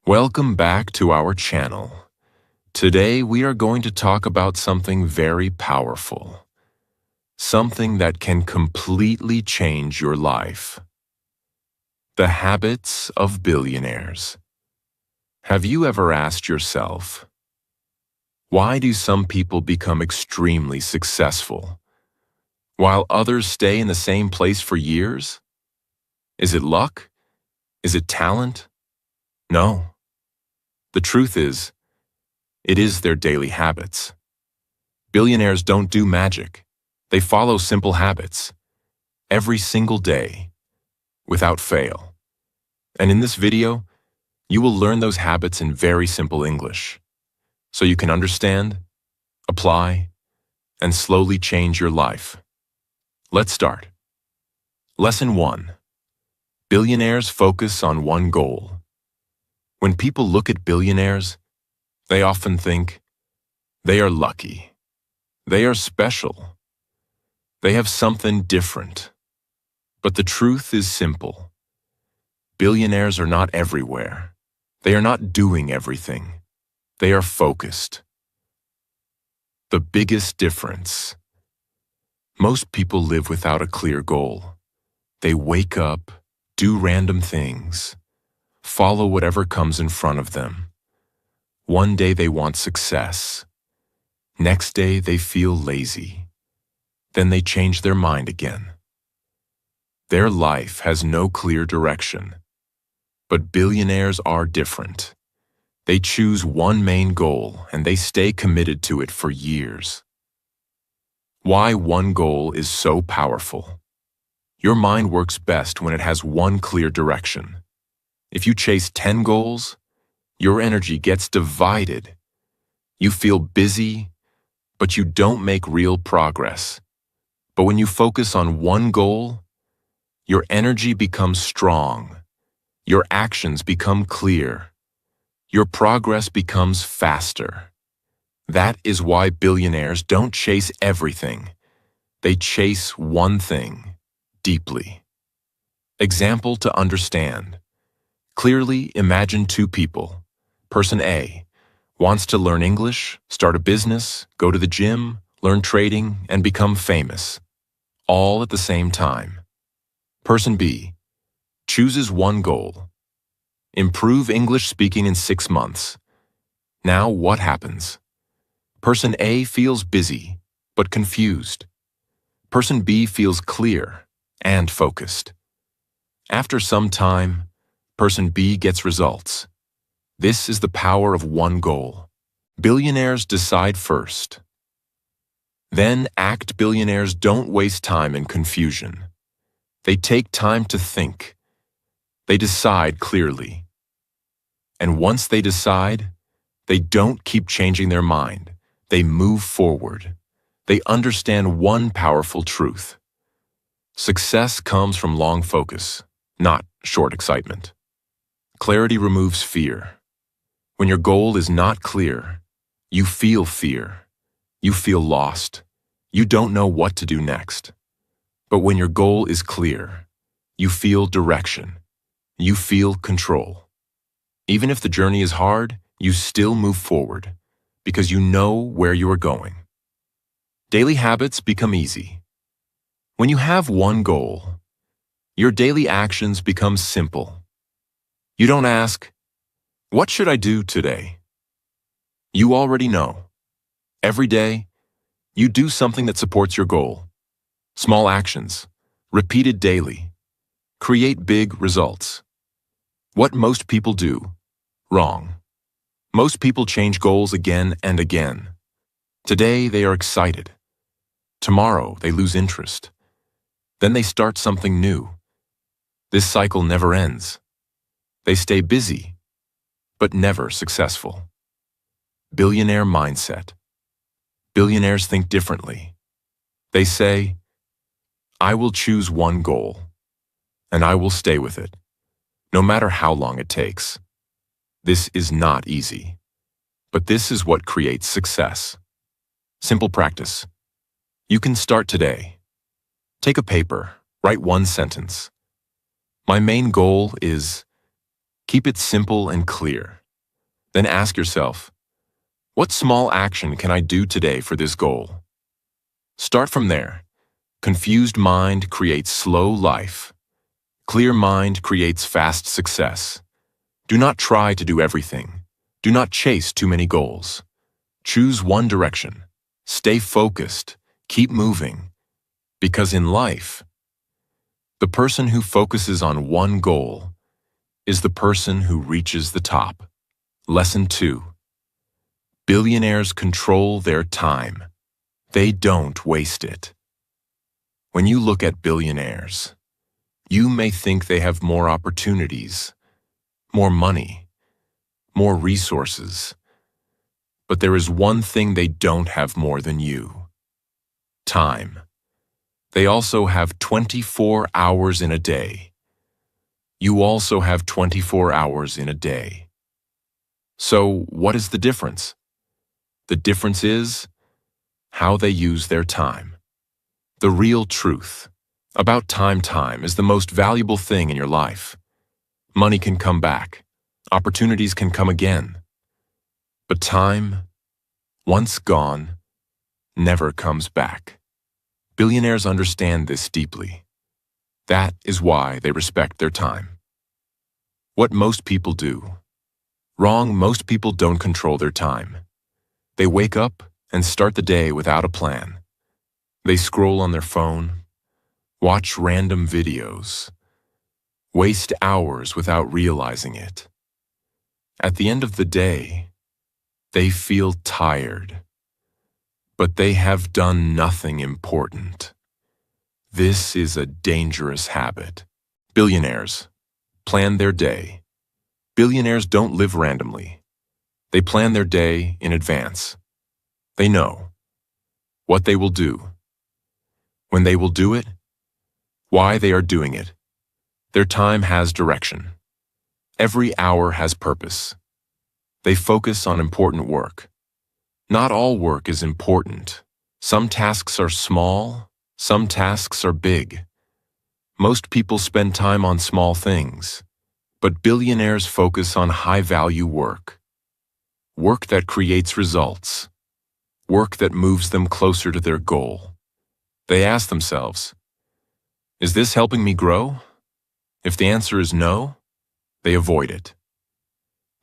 Welcome back to our channel. Today we are going to talk about something very powerful. Something that can completely change your life. The habits of billionaires. Have you ever asked yourself, why do some people become extremely successful, while others stay in the same place for years? Is it luck? Is it talent? No. The truth is, it is their daily habits. Billionaires don't do magic. They follow simple habits, every single day, without fail. And in this video, you will learn those habits in very simple English, so you can understand, apply, and slowly change your life. Let's start. Lesson 1. Billionaires focus on one goal. When people look at billionaires, they often think, they are lucky. They are special. They have something different. But the truth is simple. Billionaires are not everywhere. They are not doing everything. They are focused. The biggest difference. Most people live without a clear goal. They wake up, do random things, follow whatever comes in front of them. One day they want success. Next day they feel lazy. Then they change their mind again. Their life has no clear direction. But billionaires are different. They choose one main goal and they stay committed to it for years. Why one goal is so powerful. Your mind works best when it has one clear direction. If you chase 10 goals, your energy gets divided. You feel busy, but you don't make real progress. But when you focus on one goal, your energy becomes strong. Your actions become clear. Your progress becomes faster. That is why billionaires don't chase everything. They chase one thing, deeply. Example to understand. Clearly imagine two people. Person A wants to learn English, start a business, go to the gym, learn trading, and become famous. All at the same time. Person B chooses one goal. Improve English speaking in 6 months. Now what happens? Person A feels busy, but confused. Person B feels clear and focused. After some time, Person B gets results. This is the power of one goal. Billionaires decide first. Then act. Billionaires don't waste time in confusion. They take time to think. They decide clearly. And once they decide, they don't keep changing their mind. They move forward. They understand one powerful truth. Success comes from long focus, not short excitement. Clarity removes fear. When your goal is not clear, you feel fear. You feel lost. You don't know what to do next. But when your goal is clear, you feel direction. You feel control. Even if the journey is hard, you still move forward because you know where you are going. Daily habits become easy. When you have one goal, your daily actions become simple. You don't ask, what should I do today? You already know. Every day, you do something that supports your goal. Small actions, repeated daily, create big results. What most people do, wrong. Most people change goals again and again. Today, they are excited. Tomorrow, they lose interest. Then they start something new. This cycle never ends. They stay busy, but never successful. Billionaire mindset. Billionaires think differently. They say, I will choose one goal, and I will stay with it, no matter how long it takes. This is not easy, but this is what creates success. Simple practice. You can start today. Take a paper, write one sentence. My main goal is Keep it simple and clear. Then ask yourself, what small action can I do today for this goal? Start from there. Confused mind creates slow life. Clear mind creates fast success. Do not try to do everything. Do not chase too many goals. Choose one direction. Stay focused. Keep moving. Because in life, the person who focuses on one goal is the person who reaches the top. Lesson 2. Billionaires control their time. They don't waste it. When you look at billionaires, you may think they have more opportunities, more money, more resources. But there is one thing they don't have more than you: time. They also have 24 hours in a day. You also have 24 hours in a day. So, what is the difference? The difference is how they use their time. The real truth about time is the most valuable thing in your life. Money can come back. Opportunities can come again. But time, once gone, never comes back. Billionaires understand this deeply. That is why they respect their time. What most people do. Wrong, most people don't control their time. They wake up and start the day without a plan. They scroll on their phone, watch random videos, waste hours without realizing it. At the end of the day, they feel tired, but they have done nothing important. This is a dangerous habit. Billionaires plan their day. Billionaires don't live randomly. They plan their day in advance. They know what they will do, when they will do it, why they are doing it. Their time has direction. Every hour has purpose. They focus on important work. Not all work is important. Some tasks are small, some tasks are big. Most people spend time on small things, but billionaires focus on high-value work. Work that creates results. Work that moves them closer to their goal. They ask themselves, is this helping me grow? If the answer is no, they avoid it.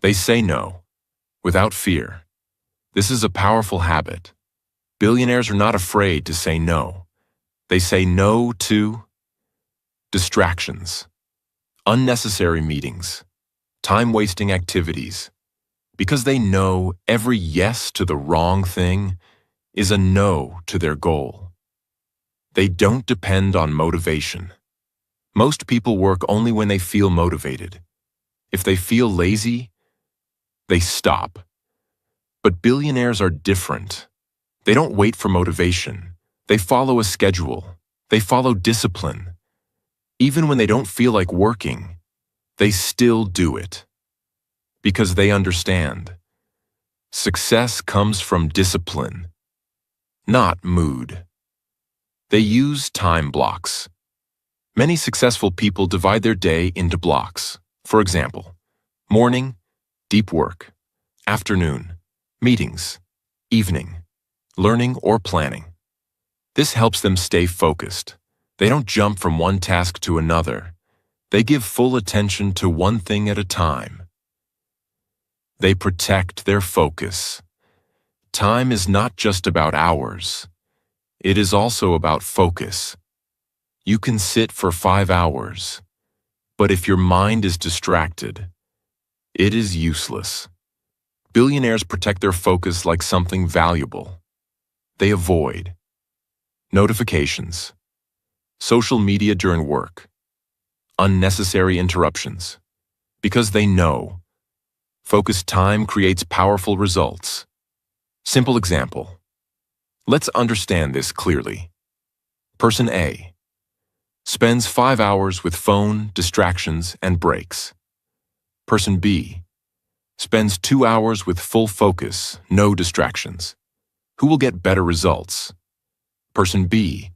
They say no, without fear. This is a powerful habit. Billionaires are not afraid to say no. They say no to distractions, unnecessary meetings, time-wasting activities, because they know every yes to the wrong thing is a no to their goal. They don't depend on motivation. Most people work only when they feel motivated. If they feel lazy, they stop. But billionaires are different. They don't wait for motivation. They follow a schedule. They follow discipline. Even when they don't feel like working, they still do it. Because they understand. Success comes from discipline, not mood. They use time blocks. Many successful people divide their day into blocks. For example, morning, deep work; afternoon, meetings; evening, learning or planning. This helps them stay focused. They don't jump from one task to another. They give full attention to one thing at a time. They protect their focus. Time is not just about hours. It is also about focus. You can sit for 5 hours, but if your mind is distracted, it is useless. Billionaires protect their focus like something valuable. They avoid notifications, social media during work, unnecessary interruptions, because they know focused time creates powerful results. Simple example. Let's understand this clearly. Person A spends 5 hours with phone, distractions, and breaks. Person B spends 2 hours with full focus, no distractions. Who will get better results? Person B,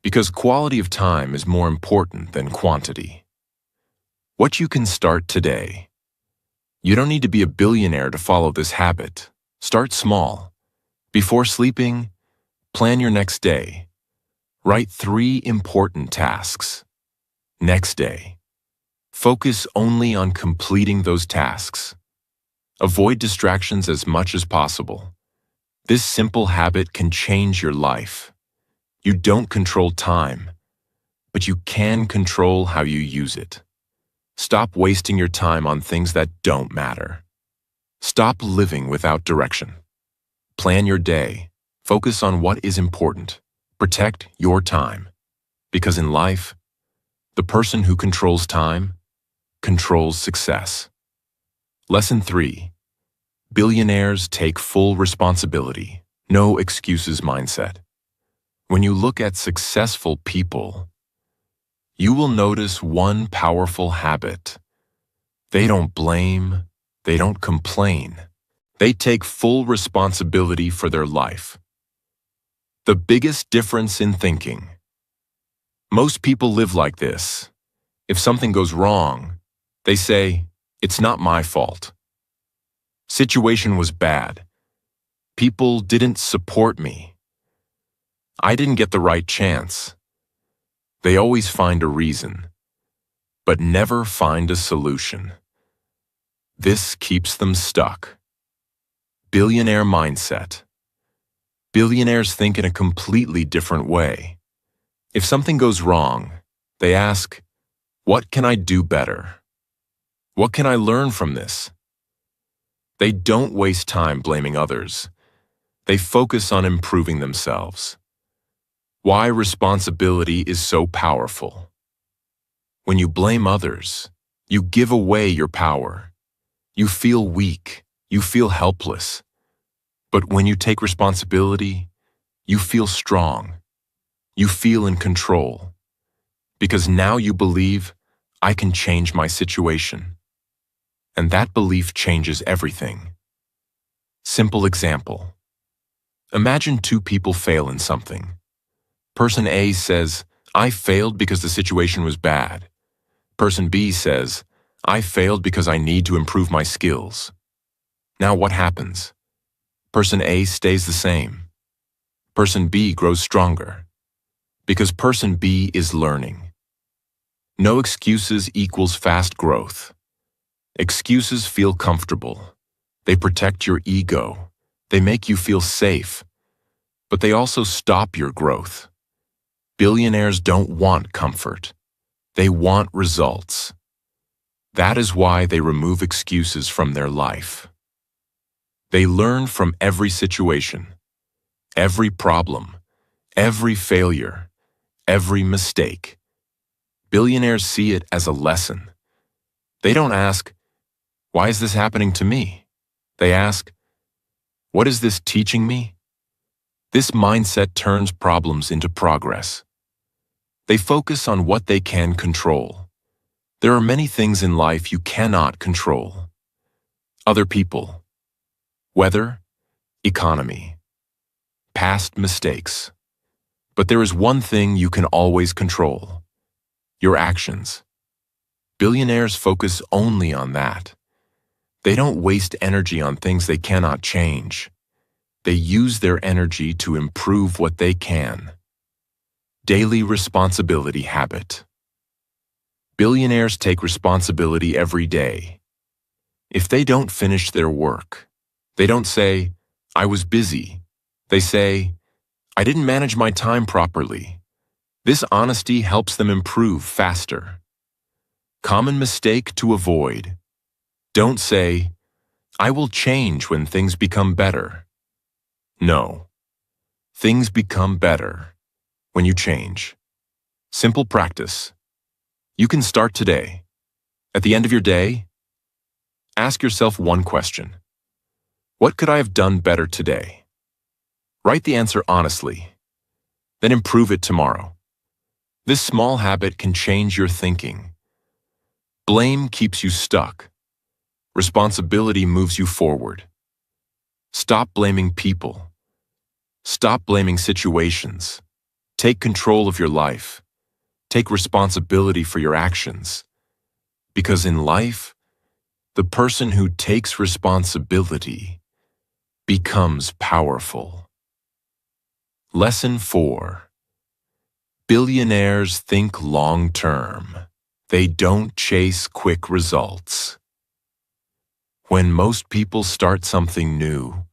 because quality of time is more important than quantity. What you can start today. You don't need to be a billionaire to follow this habit. Start small. Before sleeping, plan your next day. Write 3 important tasks. Next day. Focus only on completing those tasks. Avoid distractions as much as possible. This simple habit can change your life. You don't control time, but you can control how you use it. Stop wasting your time on things that don't matter. Stop living without direction. Plan your day. Focus on what is important. Protect your time. Because in life, the person who controls time controls success. Lesson 3. Billionaires take full responsibility. No excuses mindset. When you look at successful people, you will notice one powerful habit. They don't blame, they don't complain. They take full responsibility for their life. The biggest difference in thinking. Most people live like this. If something goes wrong, they say, "It's not my fault. Situation was bad. People didn't support me. I didn't get the right chance." They always find a reason, but never find a solution. This keeps them stuck. Billionaire mindset. Billionaires think in a completely different way. If something goes wrong, they ask, "What can I do better? What can I learn from this?" They don't waste time blaming others. They focus on improving themselves. Why responsibility is so powerful. When you blame others, you give away your power. You feel weak. You feel helpless. But when you take responsibility, you feel strong. You feel in control. Because now you believe, "I can change my situation." And that belief changes everything. Simple example. Imagine 2 people fail in something. Person A says, "I failed because the situation was bad." Person B says, "I failed because I need to improve my skills." Now what happens? Person A stays the same. Person B grows stronger. Because person B is learning. No excuses equals fast growth. Excuses feel comfortable. They protect your ego. They make you feel safe. But they also stop your growth. Billionaires don't want comfort. They want results. That is why they remove excuses from their life. They learn from every situation, every problem, every failure, every mistake. Billionaires see it as a lesson. They don't ask, "Why is this happening to me?" They ask, "What is this teaching me?" This mindset turns problems into progress. They focus on what they can control. There are many things in life you cannot control. Other people, weather, economy, past mistakes. But there is one thing you can always control: your actions. Billionaires focus only on that. They don't waste energy on things they cannot change. They use their energy to improve what they can. Daily responsibility habit. Billionaires take responsibility every day. If they don't finish their work, they don't say, "I was busy." They say, "I didn't manage my time properly." This honesty helps them improve faster. Common mistake to avoid. Don't say, "I will change when things become better." No. Things become better when you change. Simple practice. You can start today. At the end of your day, ask yourself one question. What could I have done better today? Write the answer honestly. Then improve it tomorrow. This small habit can change your thinking. Blame keeps you stuck. Responsibility moves you forward. Stop blaming people. Stop blaming situations. Take control of your life. Take responsibility for your actions. Because in life, The person who takes responsibility becomes powerful. Lesson 4. Billionaires think long-term. They don't chase quick results. When most people start something new,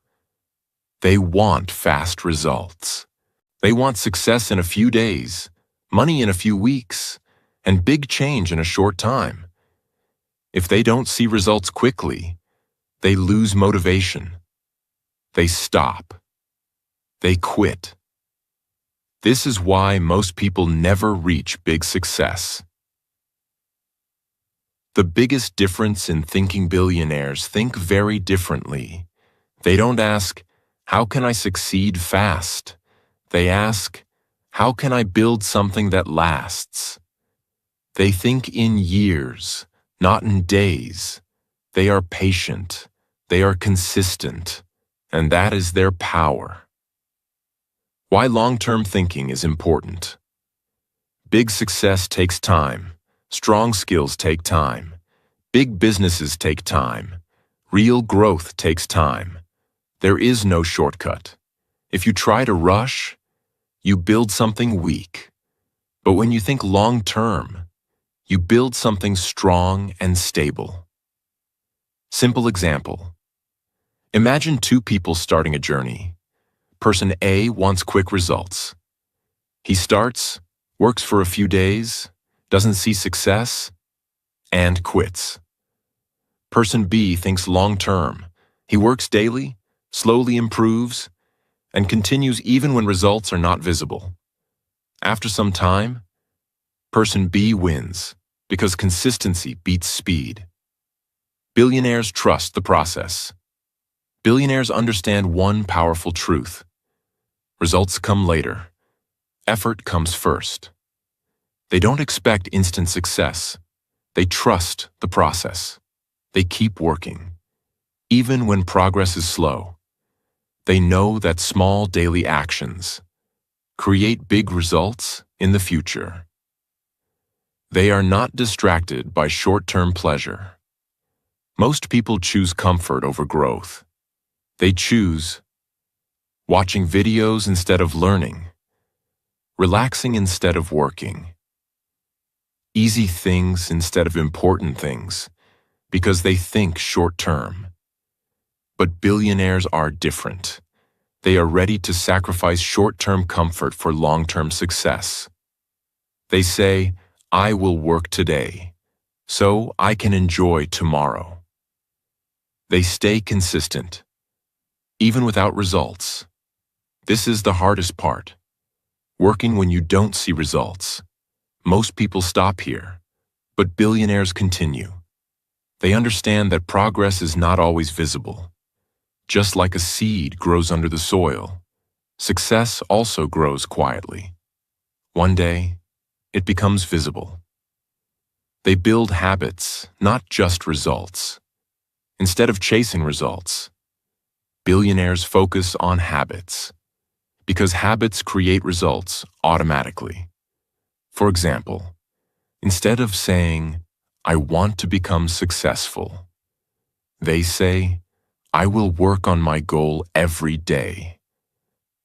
they want fast results. They want success in a few days, money in a few weeks, and big change in a short time. If they don't see results quickly, they lose motivation. They stop. They quit. This is why most people never reach big success. The biggest difference in thinking billionaires think very differently. They don't ask, how can I succeed fast? They ask, how can I build something that lasts? They think in years, not in days. They are patient. They are consistent. And that is their power. Why long-term thinking is important. Big success takes time. Strong skills take time. Big businesses take time. Real growth takes time. There is no shortcut. If you try to rush, you build something weak. But when you think long-term, you build something strong and stable. Simple example. Imagine two people starting a journey. Person A wants quick results. He starts, works for a few days, doesn't see success, and quits. Person B thinks long-term. He works daily, slowly improves, and continues even when results are not visible. After some time, Person B wins because consistency beats speed. Billionaires trust the process. Billionaires understand one powerful truth. Results come later. Effort comes first. They don't expect instant success. They trust the process. They keep working. Even when progress is slow, they know that small daily actions create big results in the future. They are not distracted by short-term pleasure. Most people choose comfort over growth. They choose watching videos instead of learning, relaxing instead of working, easy things instead of important things, because they think short-term. But billionaires are different. They are ready to sacrifice short-term comfort for long-term success. They say, I will work today, so I can enjoy tomorrow. They stay consistent, even without results. This is the hardest part. Working when you don't see results. Most people stop here, but billionaires continue. They understand that progress is not always visible. Just like a seed grows under the soil, success also grows quietly. One day, it becomes visible. They build habits, not just results. Instead of chasing results, billionaires focus on habits, because habits create results automatically. For example, instead of saying, I want to become successful, they say, I will work on my goal every day.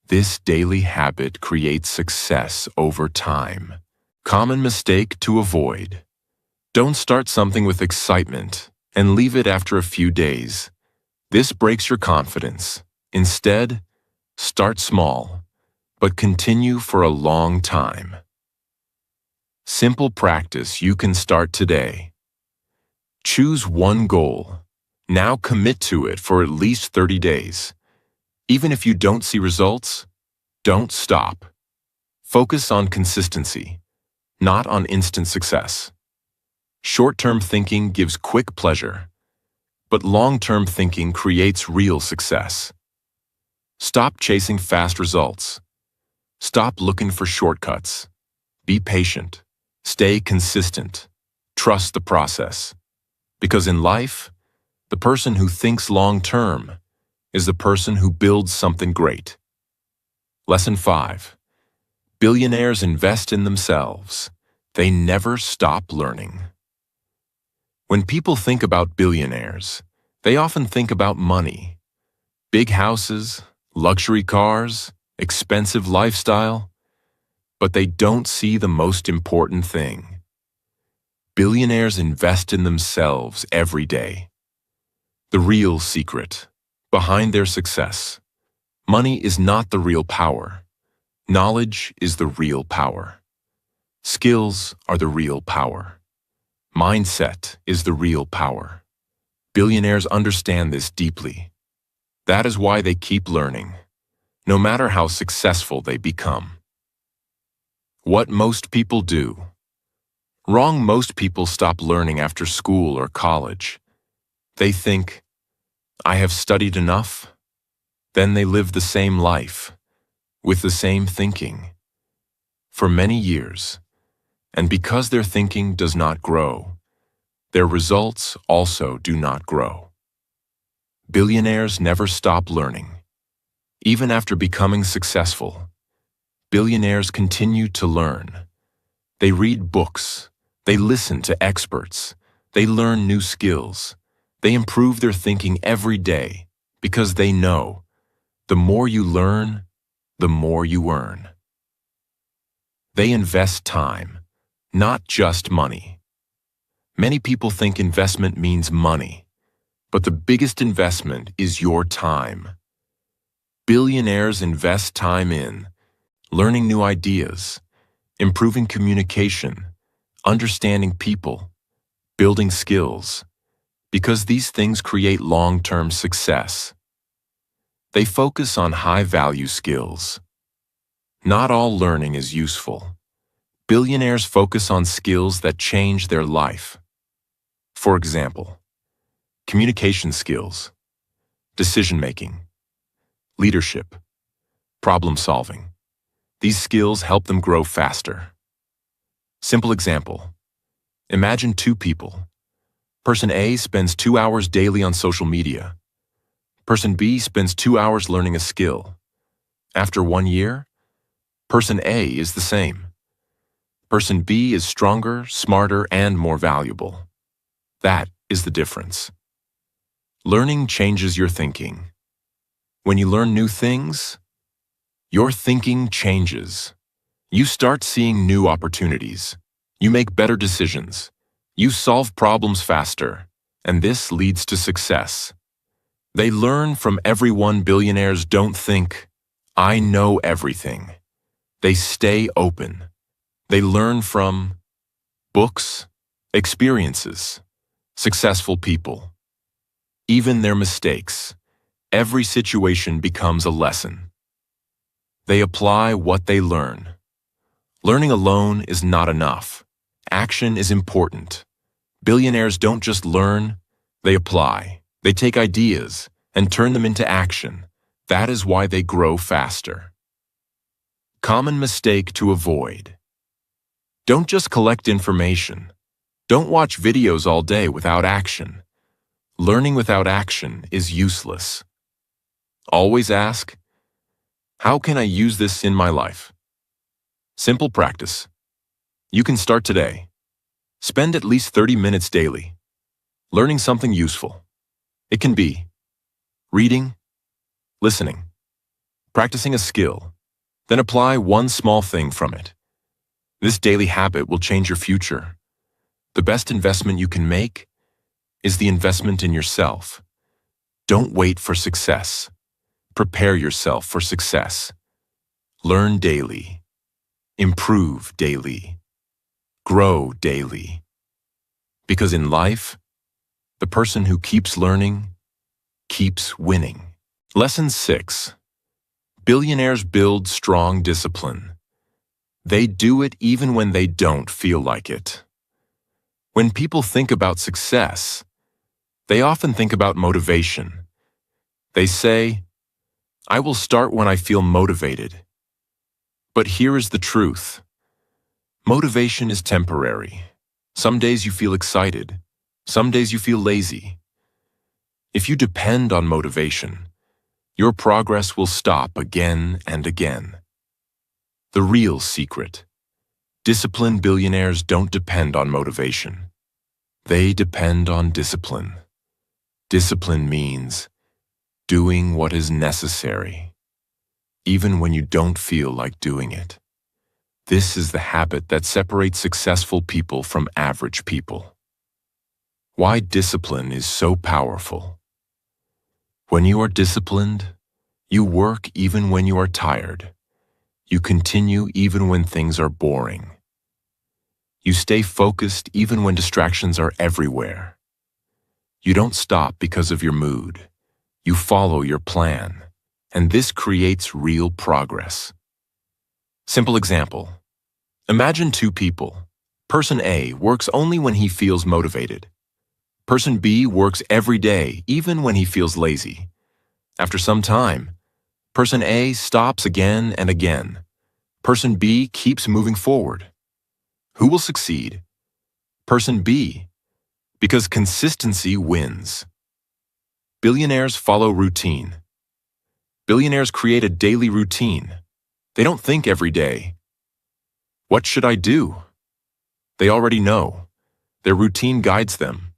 This daily habit creates success over time. Common mistake to avoid. Don't start something with excitement and leave it after a few days. This breaks your confidence. Instead, start small, but continue for a long time. Simple practice you can start today. Choose one goal. Now commit to it for at least 30 days. Even if you don't see results, don't stop. Focus on consistency, not on instant success. Short-term thinking gives quick pleasure, but long-term thinking creates real success. Stop chasing fast results. Stop looking for shortcuts. Be patient. Stay consistent. Trust the process. Because in life, the person who thinks long-term is the person who builds something great. Lesson 5. Billionaires invest in themselves. They never stop learning. When people think about billionaires, they often think about money. Big houses, luxury cars, expensive lifestyle, but they don't see the most important thing. Billionaires invest in themselves every day. The real secret behind their success. Money is not the real power. Knowledge is the real power. Skills are the real power. Mindset is the real power. Billionaires understand this deeply. That is why they keep learning, no matter how successful they become. What most people do. Wrong. Most people stop learning after school or college. They think, I have studied enough. Then they live the same life, with the same thinking, for many years. And because their thinking does not grow, their results also do not grow. Billionaires never stop learning. Even after becoming successful, billionaires continue to learn. They read books, they listen to experts, they learn new skills, they improve their thinking every day because they know the more you learn, the more you earn. They invest time, not just money. Many people think investment means money, but the biggest investment is your time. Billionaires invest time in learning new ideas, improving communication, understanding people, building skills, because these things create long-term success. They focus on high-value skills. Not all learning is useful. Billionaires focus on skills that change their life. For example, communication skills, decision-making, leadership, problem-solving. These skills help them grow faster. Simple example. Imagine two people. Person A spends 2 hours daily on social media. Person B spends 2 hours learning a skill. After 1 year, Person A is the same. Person B is stronger, smarter, and more valuable. That is the difference. Learning changes your thinking. When you learn new things, your thinking changes. You start seeing new opportunities. You make better decisions. You solve problems faster, and this leads to success. They learn from everyone. Billionaires don't think, I know everything. They stay open. They learn from books, experiences, successful people, even their mistakes. Every situation becomes a lesson. They apply what they learn. Learning alone is not enough. Action is important. Billionaires don't just learn, they apply. They take ideas and turn them into action. That is why they grow faster. Common mistake to avoid. Don't just collect information. Don't watch videos all day without action. Learning without action is useless. Always ask, how can I use this in my life? Simple practice. You can start today. Spend at least 30 minutes daily, learning something useful. It can be reading, listening, practicing a skill, then apply one small thing from it. This daily habit will change your future. The best investment you can make is the investment in yourself. Don't wait for success. Prepare yourself for success. Learn daily. Improve daily. Grow daily. Because in life, the person who keeps learning keeps winning. Lesson 6. Billionaires build strong discipline. They do it even when they don't feel like it. When people think about success, they often think about motivation. They say, I will start when I feel motivated. But here is the truth. Motivation is temporary. Some days you feel excited. Some days you feel lazy. If you depend on motivation, your progress will stop again and again. The real secret. Disciplined billionaires don't depend on motivation. They depend on discipline. Discipline means doing what is necessary, even when you don't feel like doing it. This is the habit that separates successful people from average people. Why discipline is so powerful. When you are disciplined, you work even when you are tired. You continue even when things are boring. You stay focused even when distractions are everywhere. You don't stop because of your mood. You follow your plan, and this creates real progress. Simple example. Imagine two people. Person A works only when he feels motivated. Person B works every day, even when he feels lazy. After some time, Person A stops again and again. Person B keeps moving forward. Who will succeed? Person B, because consistency wins. Billionaires follow routine. Billionaires create a daily routine. They don't think every day. What should I do? They already know. Their routine guides them.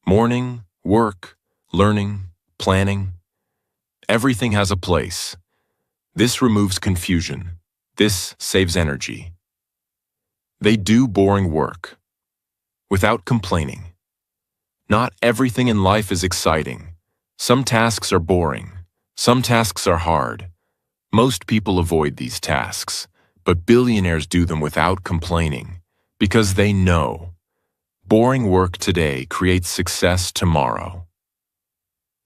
Morning, work, learning, planning. Everything has a place. This removes confusion. This saves energy. They do boring work without complaining. Not everything in life is exciting. Some tasks are boring. Some tasks are hard. Most people avoid these tasks, but billionaires do them without complaining because they know boring work today creates success tomorrow.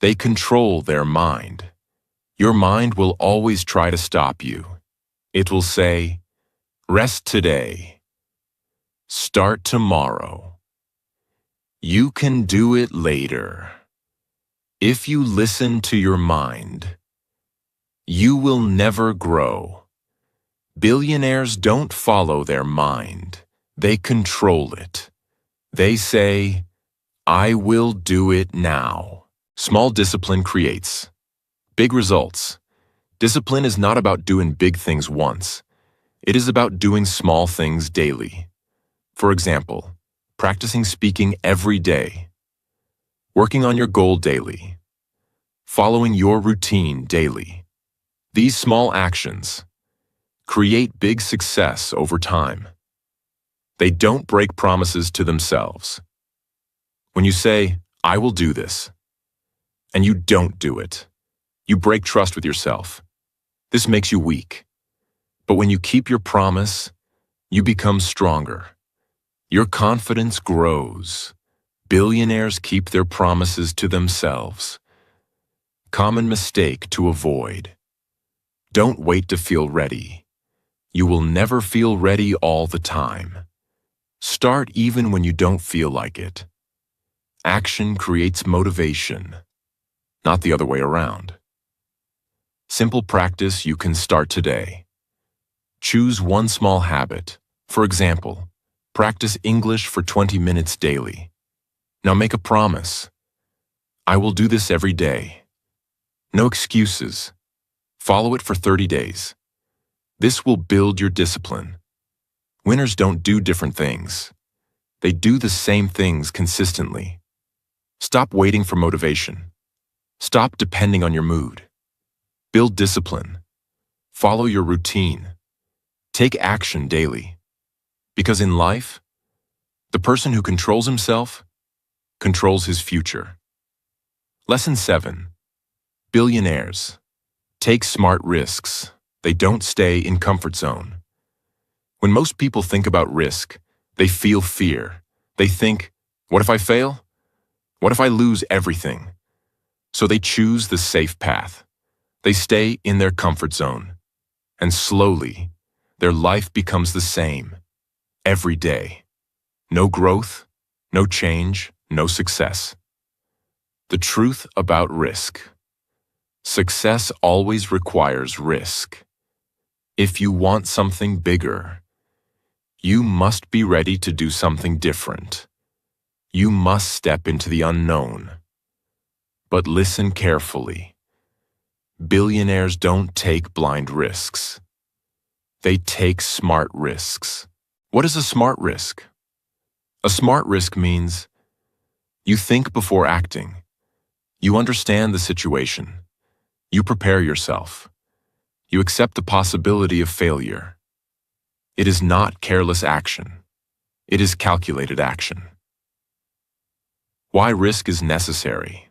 They control their mind. Your mind will always try to stop you. It will say, rest today. Start tomorrow. You can do it later. If you listen to your mind, you will never grow. Billionaires don't follow their mind. They control it. They say, I will do it now. Small discipline creates big results. Discipline is not about doing big things once. It is about doing small things daily. For example, practicing speaking every day, working on your goal daily, following your routine daily. These small actions create big success over time. They don't break promises to themselves. When you say, I will do this, and you don't do it, you break trust with yourself. This makes you weak. But when you keep your promise, you become stronger. Your confidence grows. Billionaires keep their promises to themselves. Common mistake to avoid. Don't wait to feel ready. You will never feel ready all the time. Start even when you don't feel like it. Action creates motivation, not the other way around. Simple practice you can start today. Choose one small habit. For example, practice English for 20 minutes daily. Now make a promise. I will do this every day. No excuses. Follow it for 30 days. This will build your discipline. Winners don't do different things. They do the same things consistently. Stop waiting for motivation. Stop depending on your mood. Build discipline. Follow your routine. Take action daily. Because in life, the person who controls himself controls his future. Lesson 7. Billionaires take smart risks. They don't stay in comfort zone. When most people think about risk, they feel fear. They think, what if I fail? What if I lose everything? So they choose the safe path. They stay in their comfort zone. And slowly, their life becomes the same. Every day. No growth, no change, no success. The truth about risk. Success always requires risk. If you want something bigger, you must be ready to do something different. You must step into the unknown. But listen carefully. Billionaires don't take blind risks. They take smart risks. What is a smart risk? A smart risk means You think before acting. You understand the situation. You prepare yourself. You accept the possibility of failure. It is not careless action. It is calculated action. Why risk is necessary.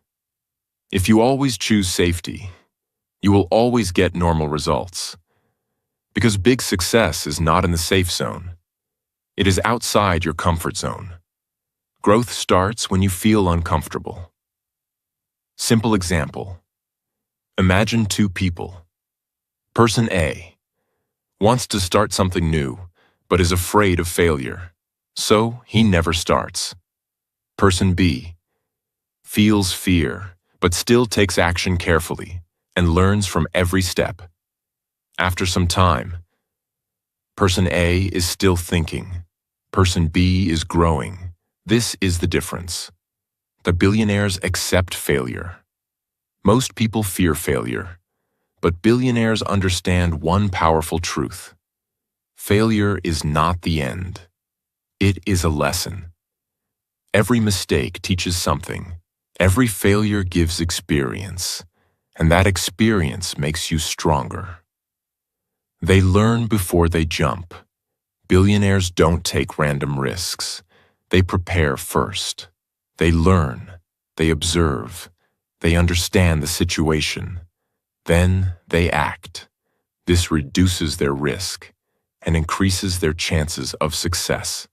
If you always choose safety, you will always get normal results. Because big success is not in the safe zone. It is outside your comfort zone. Growth starts when you feel uncomfortable. Simple example. Imagine two people. Person A wants to start something new, but is afraid of failure, so he never starts. Person B feels fear, but still takes action carefully and learns from every step. After some time, Person A is still thinking. Person B is growing. This is the difference. The billionaires accept failure. Most people fear failure, but billionaires understand one powerful truth. Failure is not the end. It is a lesson. Every mistake teaches something. Every failure gives experience, and that experience makes you stronger. They learn before they jump. Billionaires don't take random risks. They prepare first. They learn. They observe. They understand the situation. Then they act. This reduces their risk and increases their chances of success.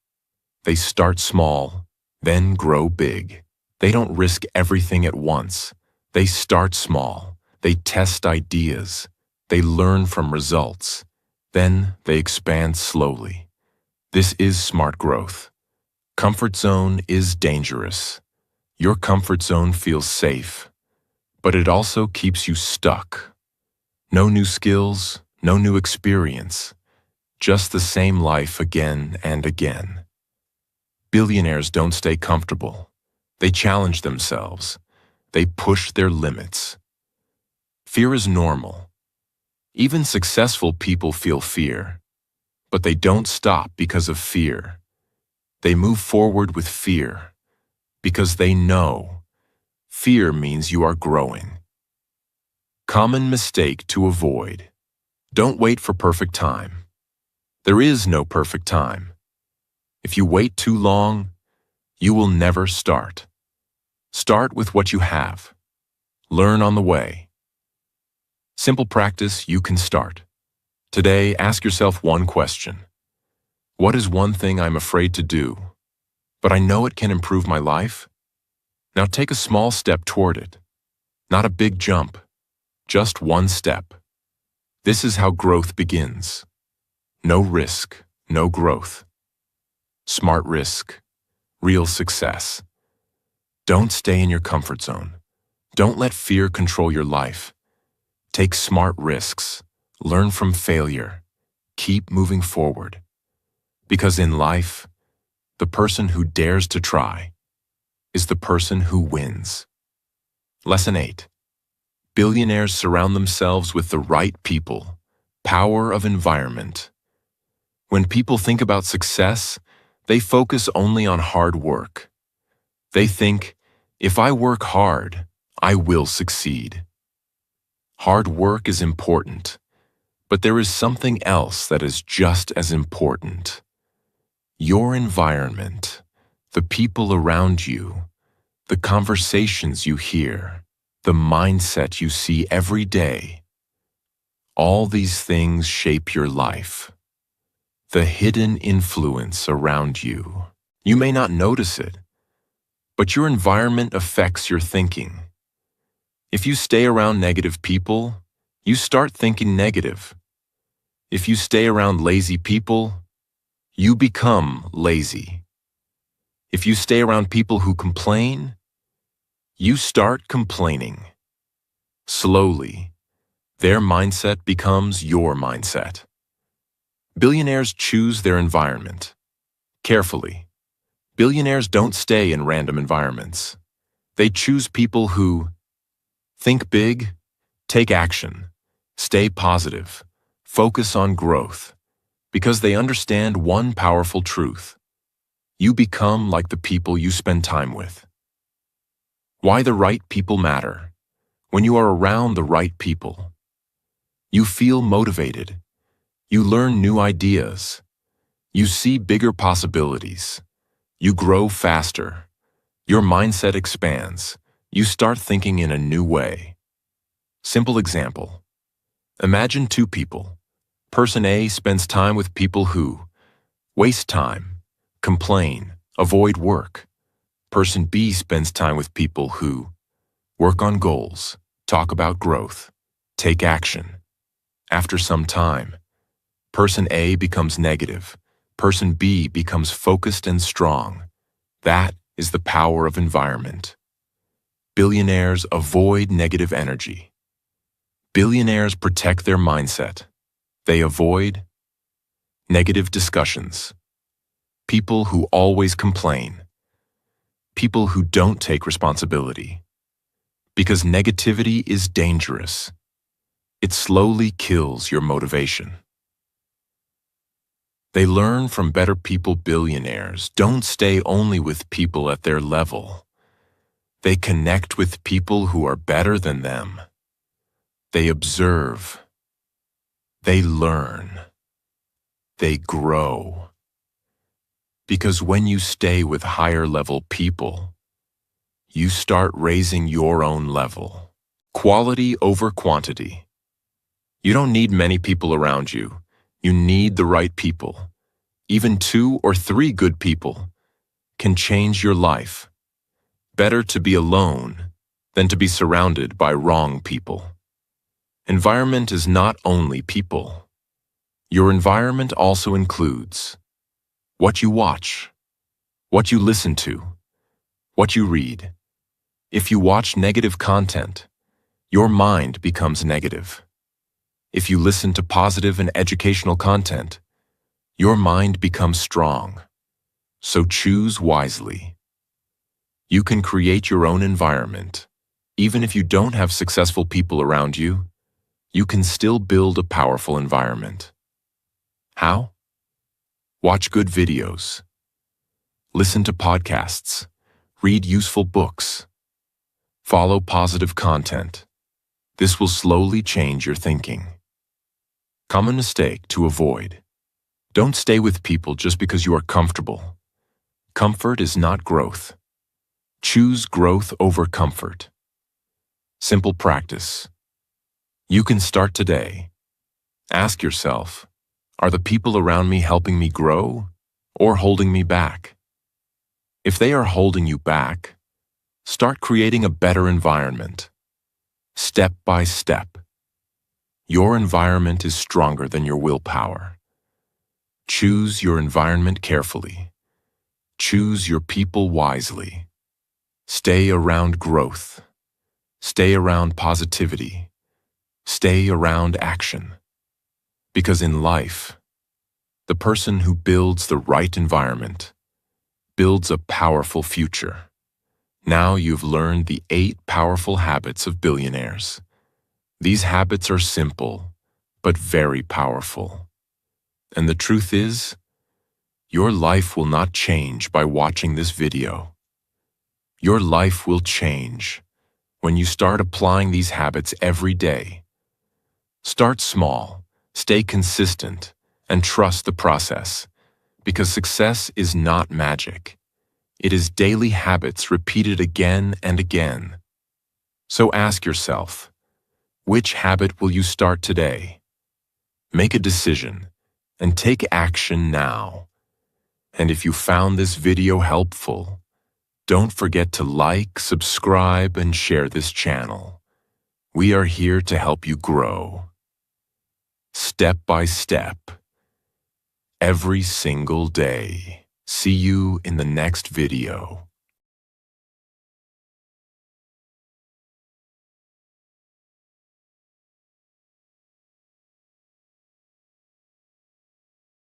They start small, then grow big. They don't risk everything at once. They start small. They test ideas. They learn from results. Then they expand slowly. This is smart growth. Comfort zone is dangerous. Your comfort zone feels safe, but it also keeps you stuck. No new skills, no new experience, just the same life again and again. Billionaires don't stay comfortable. They challenge themselves. They push their limits. Fear is normal. Even successful people feel fear, but they don't stop because of fear. They move forward with fear because they know fear means you are growing. Common mistake to avoid. Don't wait for perfect time. There is no perfect time. If you wait too long, you will never start. Start with what you have. Learn on the way. Simple practice you can start. Today, ask yourself one question. What is one thing I'm afraid to do, but I know it can improve my life? Now take a small step toward it. Not a big jump, just one step. This is how growth begins. No risk, no growth. Smart risk, real success. Don't stay in your comfort zone. Don't let fear control your life. Take smart risks. Learn from failure. Keep moving forward. Because in life, the person who dares to try is the person who wins. Lesson 8. Billionaires surround themselves with the right people. Power of environment. When people think about success, they focus only on hard work. They think, if I work hard, I will succeed. Hard work is important, but there is something else that is just as important. Your environment, the people around you, the conversations you hear, the mindset you see every day. All these things shape your life. The hidden influence around you. You may not notice it, but your environment affects your thinking. If you stay around negative people, you start thinking negative. If you stay around lazy people, you become lazy. If you stay around people who complain, you start complaining. Slowly, their mindset becomes your mindset. Billionaires choose their environment. Carefully. Billionaires don't stay in random environments. They choose people who think big, take action, stay positive, focus on growth, because they understand one powerful truth. You become like the people you spend time with. Why the right people matter. When you are around the right people, you feel motivated. You learn new ideas. You see bigger possibilities. You grow faster. Your mindset expands. You start thinking in a new way. Simple example. Imagine two people. Person A spends time with people who waste time, complain, avoid work. Person B spends time with people who work on goals, talk about growth, take action. After some time, person A becomes negative. Person B becomes focused and strong. That is the power of environment. Billionaires avoid negative energy. Billionaires protect their mindset. They avoid negative discussions. People who always complain. People who don't take responsibility. Because negativity is dangerous. It slowly kills your motivation. They learn from better people. Billionaires don't stay only with people at their level. They connect with people who are better than them. They observe. They learn. They grow. Because when you stay with higher level people, you start raising your own level. Quality over quantity. You don't need many people around you. You need the right people. Even 2 or 3 good people can change your life. Better to be alone than to be surrounded by wrong people. Environment is not only people. Your environment also includes what you watch, what you listen to, what you read. If you watch negative content, your mind becomes negative. If you listen to positive and educational content, your mind becomes strong. So choose wisely. You can create your own environment. Even if you don't have successful people around you, you can still build a powerful environment. How? Watch good videos. Listen to podcasts. Read useful books. Follow positive content. This will slowly change your thinking. Common mistake to avoid. Don't stay with people just because you are comfortable. Comfort is not growth. Choose growth over comfort. Simple practice. You can start today. Ask yourself, are the people around me helping me grow or holding me back? If they are holding you back, start creating a better environment. Step by step. Your environment is stronger than your willpower. Choose your environment carefully. Choose your people wisely. Stay around growth. Stay around positivity. Stay around action. Because in life, the person who builds the right environment builds a powerful future. Now you've learned the 8 powerful habits of billionaires. These habits are simple, but very powerful. And the truth is, your life will not change by watching this video. Your life will change when you start applying these habits every day. Start small, stay consistent, and trust the process, because success is not magic. It is daily habits repeated again and again. So ask yourself, which habit will you start today? Make a decision and take action now. And if you found this video helpful, don't forget to like, subscribe, and share this channel. We are here to help you grow. Step by step. Every single day. See you in the next video.